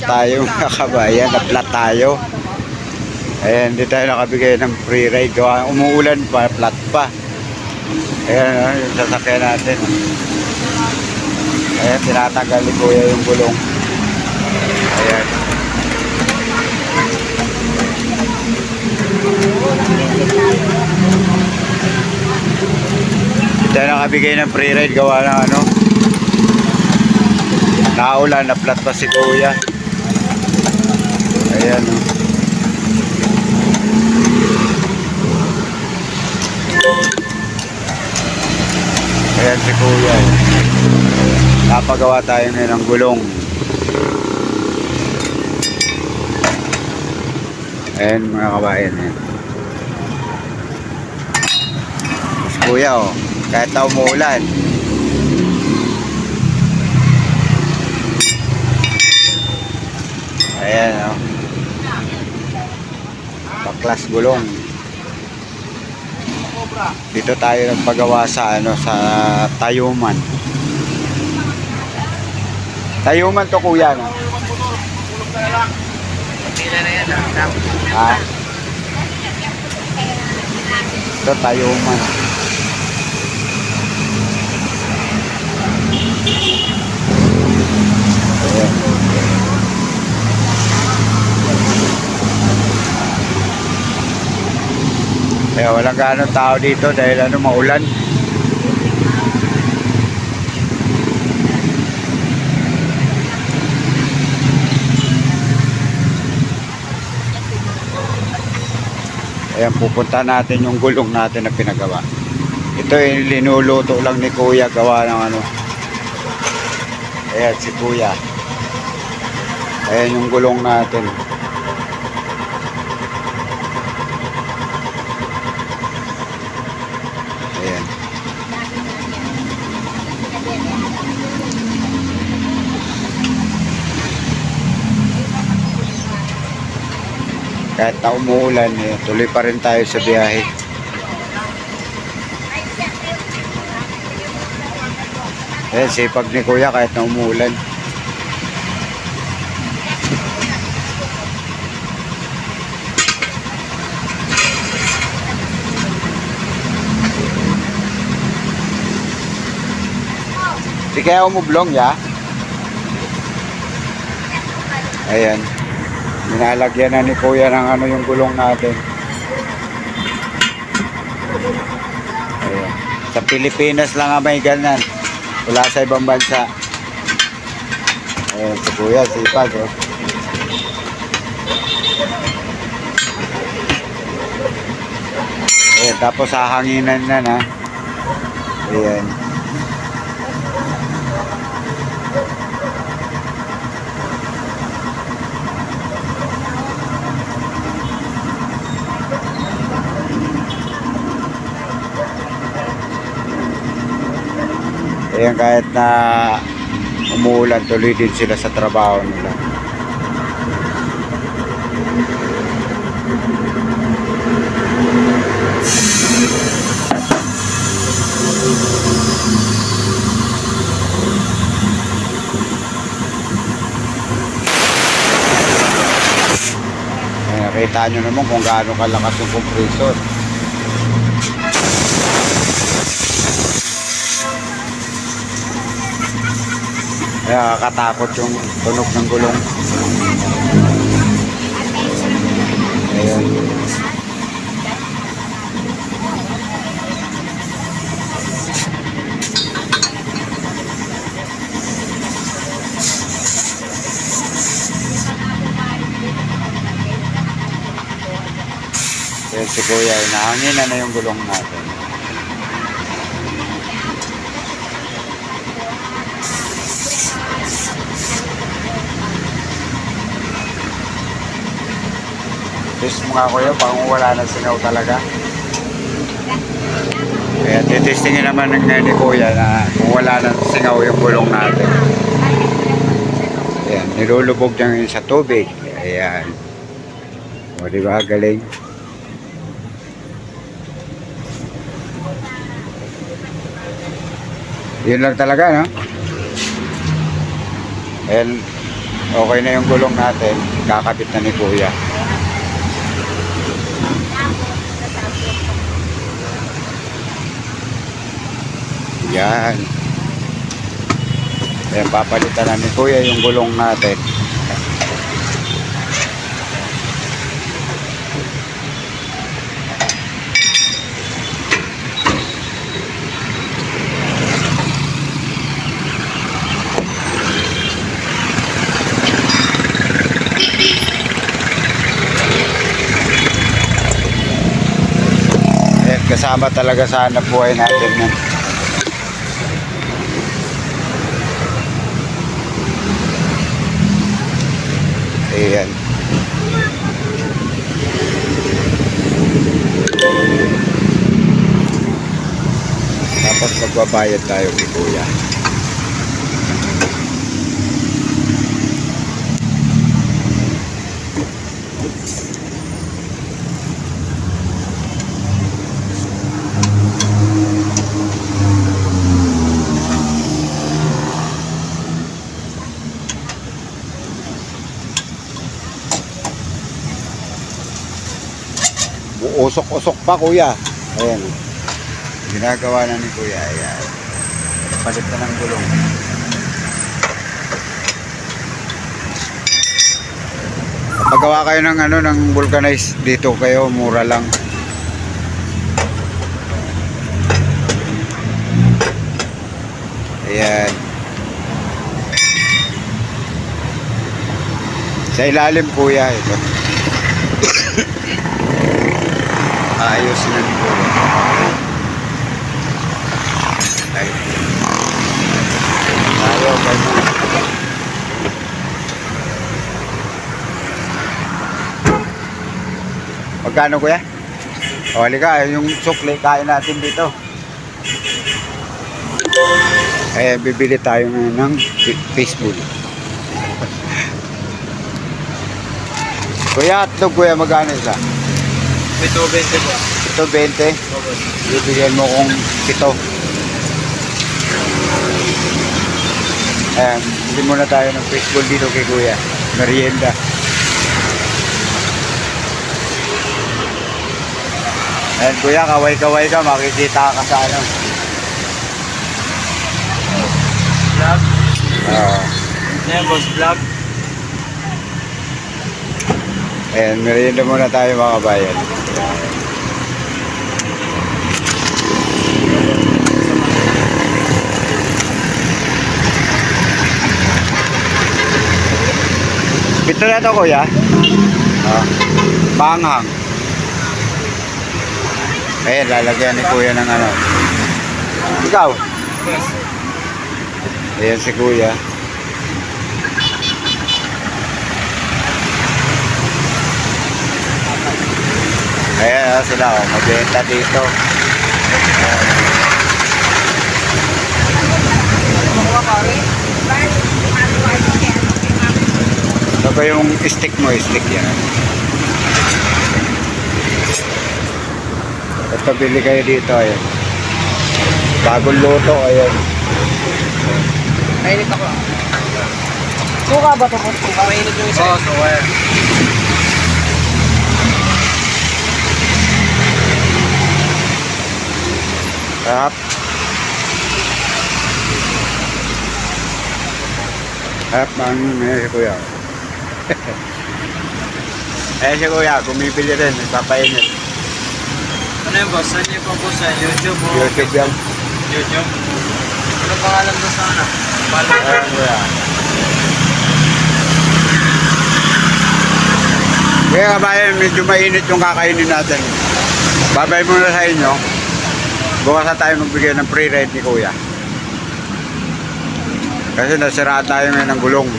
tayo mga kabayan, na-flat tayo. Ayan, hindi tayo nakabigay ng free ride. Umuulan pa, flat pa. Ayan, yung sasakyan natin. Ayan, tinatanggal ni Kuya yung gulong. Ayan. Hindi tayo nakabigay ng free ride. Gawa ng ano, naulan, na-flat pa si Kuya. Ayan. Ayan si Kuya. Napagawa tayo ngayon ng gulong. Ayan mga kabayan. Si Kuya kahit na umuulan. Ayan baklas gulong. Dito tayo nagpagawa sa sa Tayuman. Tayuman to Kuya, no? Ha? Ito Tayuman. Ayan. Kaya walang gaano tao dito dahil maulan. Ayan, pupunta natin yung gulong natin na pinagawa. Ito linuluto lang ni Kuya, gawa ng Ayan si Kuya. Ayan yung gulong natin. Ayan. Kahit na umuulan, tuloy pa rin tayo sa biyahe. Ayan, sipag ni Kuya kahit na umuulan. Di kaya umublong ya? Ayan. Minalagyan na ni Kuya ng yung gulong natin. Ayan. Sa Pilipinas lang may ganyan. Wala sa ibang bansa. Ayan si Kuya, sipag Ayan, tapos hahanginan na. Ayan. Ayan, kahit na umuulan, tuloy din sila sa trabaho nila. Ayan, nakita nyo naman kung gaano kalakas yung compressor. Kaya katakot yung tunog ng gulong. Ayan. Ayan si Kuya, nahangin na yung gulong natin. Test mo nga Kuya, baka wala na singaw talaga. Kaya titestingin naman ng ni Kuya na kung wala na singaw yung gulong natin. Ayan, nilulubog niya sa tubig. Ayan. O diba, galing. Yun lang talaga, no? And Okay na yung gulong natin. Kakabit na ni Kuya. Yan. Ayan, papalitan na ni Kuya yung gulong natin. Ayan, kasama talaga sa hanap buhay natin yan. Ayan. Tapos magbabayad tayo kay Kuya. Usok-usok pa Kuya. Ayan. Ginagawa na ni Kuya. Ayan. Palit na ng gulong. Paggawa kayo ng ng vulcanized dito kayo, mura lang. Ayan. Sa ilalim Kuya ito. Ayos na po. Ay. Tayo, magkano Kuya? O, halika, yung sukli, kain natin dito. Eh, bibili tayo ng fishbowl. Kuya, itlog Kuya, magkano isa? Ito 20 po. Ito 20. Bibigyan mo kong 7. Ayan, bili muna tayo ng fishbowl dito kay Kuya. Merienda. Ayan Kuya, kaway-kaway ka, makikita ka sa Vlog. Oo. Ayan, boss, vlog. Ayan, merienda muna tayo mga kabayan. Ito na to Kuya. Panghang. Ayan, lalagyan ni Kuya ng Ikaw? Yes. Ayan si Kuya. Ayan sila, magbenta dito. Ito ba yung stick mo? Stick yan. Ito, bili kayo dito. Ayan. Bagong luto. Ayan. Mainit ako. Suka ba ito? Suka? Mainit yung isa. Oo, suka yan. Sarap. Sarap bang si Kuya. Si Kuya, bumibili rin. Nagpapainit. Ano yung boss? Saan niyo po po sa YouTube o YouTube yan. YouTube? Ano pangalan mo sa Ayan Kuya. Kaya kabayan, medyo mainit yung kakainin natin. Babay muna sa inyo. Bukas na tayo magbigay ng free ride ni Kuya. Kasi nasiraan tayo ngayon ng gulong.